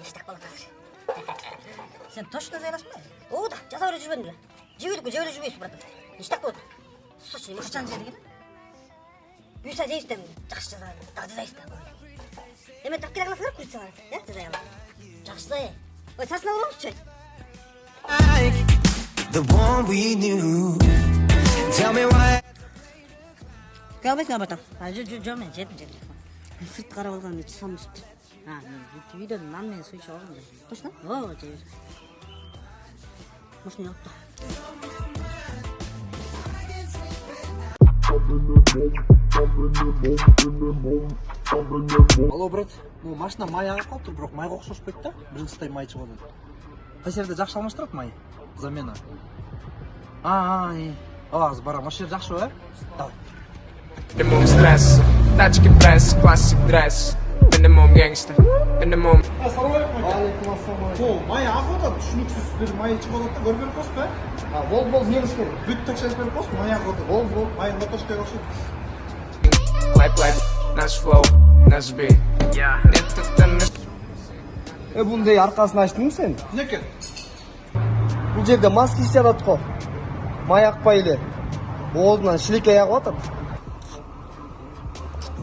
Иштак болот азыр. Сен точно заяласың ба? Оода, жаза бере жүрбөдүң беле? Жебедикпи, жебе жүрбөйсүң, брат. Иштак болот. Слушай, качан жедиң? Буйса жейсиң, жакшы жаза, дагы жазайсың да. Эме тапкыр кыласыңар, курсаңар, жаза ала. Жакшы. Ой, сасына болмосчу. The one we knew. Tell me why. Kalmayсың абатам. Жо, мен жетим. Сырт карап алган эч салмышты. Видеода нан менен суу ичип алгам да. Точно? Оо, жей. Машина алыпты. Алло, брат. Ну, машина май агып калыптыр, бирок майга окшошпойт да. Бир кыстай май чыгып атат. Кайсы жерде жакшы алмаштырат май? Замена. Алабыз барам. Ошол жер жакшыбы, э? Давай. Minimum stress, тачки пресс, классик дресс. Minimum gangster, minimum. Ассаламу алейкум. Алейкум ассалам. Сол, май агып атат, түшүнүксүз бир май чыгып атат да, көрүп берип коесузбу, э? Бол, не кылыш керек? Бүт текшерип берип коесуз, май агып атат. Бол. Май мотошкага окшойт. Like, наш flow, наш beat. Bunday arkasını açtın sen? Неке? Bu жерде маска işler atko. Mayak paylı. Boğazından şilik ayağı atat.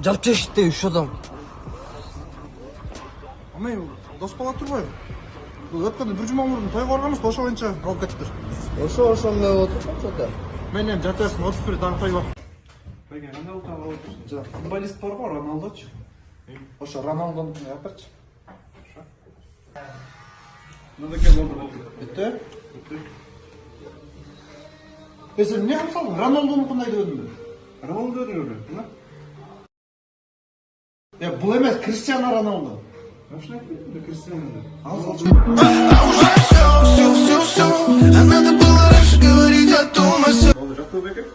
Жарып чешитте үш адам. Амай, дос бала турбайбы? Бул өткөндө бир жума мурун тойго барганбыз, ошо боюнча алып кеттиктир. Ошо эмне болуп атат ошондо? Мен эми жатасың, 31 дагы той бар. Байке, кандай утага болуп? Жа, футболист бар го, Роналдочу. Ошо Роналдону аперчи. Мынакей болду. Бүттү? Сен эмне кылып салдың? Роналдону кандай деп өдүң? Роналду дедиң эле, бул эмес, Криштиано Роналду. Ошо да Криштиано. Ал салчу. Надо было раньше говорить о том, о сём. Ол жакпай беке?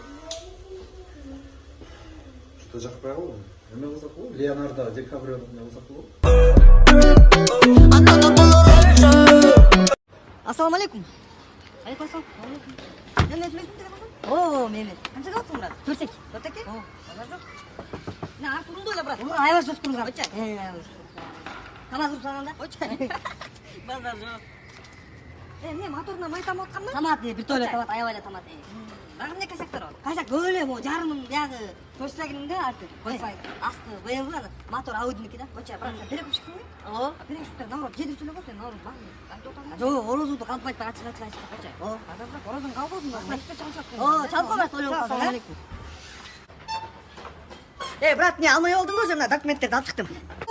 Что жакпай калды? Эмне кылсак болот? Леонардо Ди Каприону эмне кылсак болот? Ассаламу алейкум. Алейкум ассалам. Сен өзүң телефон? О, Мемет. Канча калыпсың, брат? 4 эки. О, базар жок. Мен артымда ойла, брат. Аябай жоктун, брат. Очай. Тамак кылып салганда? Очай. Базар жок. Эмне моторуна май тамып атканбы? Тамат, бир тойло тамат, аябай эле тамат. Дагы эмне касактар бар? Касак көп эле, могу жарымын биягы Volkswagen'де арты. Асты BMW аны. Мотор Audi'ники да. Очай, брат, сен берип чыксыңбы? Оо, берип чыкты. Наурат жедип эле го сен, наурат бар. Жок, орозуңду калп айтпай ачык. Очай. Базар жок, орозуң калбосун да. О, чалкалаш тойлоп калдың. Ассаламу алейкум. Брат, не алмай болдуң го, мына документтерди алып чыктым.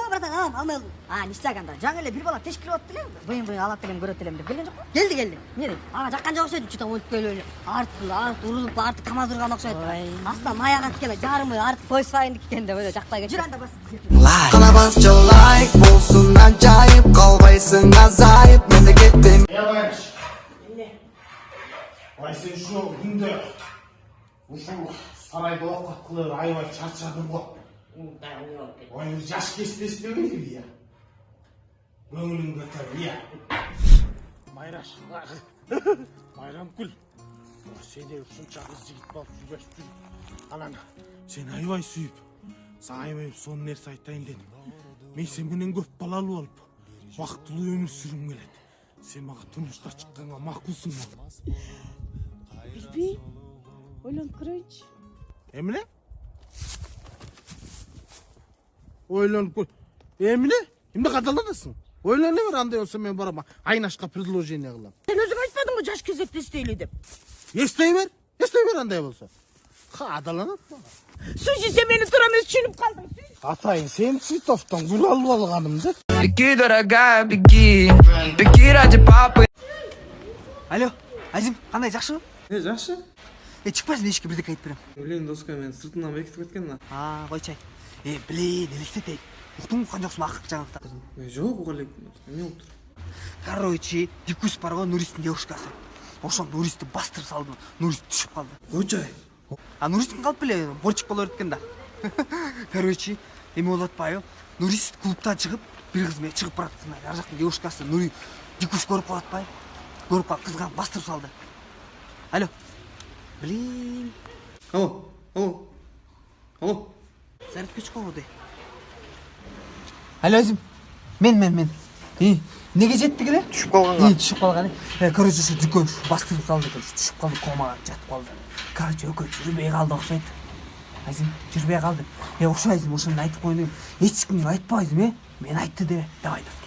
Братан, алмай болдум. Ништаганда, жаңы эле бир бала тешкилеп атты эле. Быйын алат элем, көрөт элем деп келген жокпу? Келди. Эмне дейт? Ага жаккан жок окшойт, чута өлүп келип эле. Арты урулуп, арты камаз урган окшойт. Астынан май агат келе, жарымы арты Volkswagen'дики экен деп эле жакпай кетти. Жүр анда бас. Калабасча лайк болсун ажайып, калбайсың азайып, мен де кеттим. Байыш. Эмне? Ай сен ушу күндө ушул сарайда окуп кылып аябай чарчадың го. Ой, жаш кестеси дегенби я. Көңүлүң көтөрүп, я. Майраш. Майрамкүл. Сени ушунча кыз жигит болуп жүрбөш үчүн анан сени аябай сүйүп, сага аябай сонун нерсе айтайын дедим. Мен сен менен көп балалуу болуп, бактылуу өмүр сүргүм келет. Сен мага турмушка чыкканга макулсуңбу? Билбейм. Ойлонуп көрөйүнчү. Эмне? Ойлонуп көр. Эмне? Эмне кадаланасың? Ойлоно бер, андай болсо мен барам, Айнашка предложение кылам. Сен өзүң айтпадыңбы жаш кезекте эстейли деп? Эстей бер андай болсо. Кадаланат мага. Сүйчү, сен мени туура эмес түшүнүп калдың. Атайын, сен цветовтон гүл алып алганымды. Беги, дорогая, беги, беги ради папы. Алло, Азим, кандай жакшыбы? Жакшы. Чыкпайсың, эшикке бирдеке айтып берем. Билем доска, мен сыртынан бекитип кеткен да. Койчай. Блин, элестетейин. Уктуң уккан жоксуңбу акыркы жаңылыкта? Жок, уга элек. Эмне болуптур? Короче, Дикус бар го, Нуристин девушкасы. Ошол Нуристи бастырып салды. Нурист түшүп калды. Койчай. Нуристин калп эле борчук боло берет экен да. Короче, эме болуп атпайбы? Нурист клубтан чыгып, бир кыз менен чыгып барат. Ар жактын девушкасы Дикус көрүп калып атпайбы? Көрүп калып кызга бастырып салды. Алло. Блин. Алло. Зарядка чыкпабы? Алло, Азим. Мен. Неге жеттік эле? Түшүп калганга. Түшүп калган. Короче, ушу дүкөн бастырып салды, түшүп калды, комага жатып калды. Короче, экөө жүрбөй калды окшойт. Айсың, жүрбөй калды. Окшойсуң, ошону айтып коеюн дегем. Эч кимге айтпайсың, Мен айтты деп айтасың.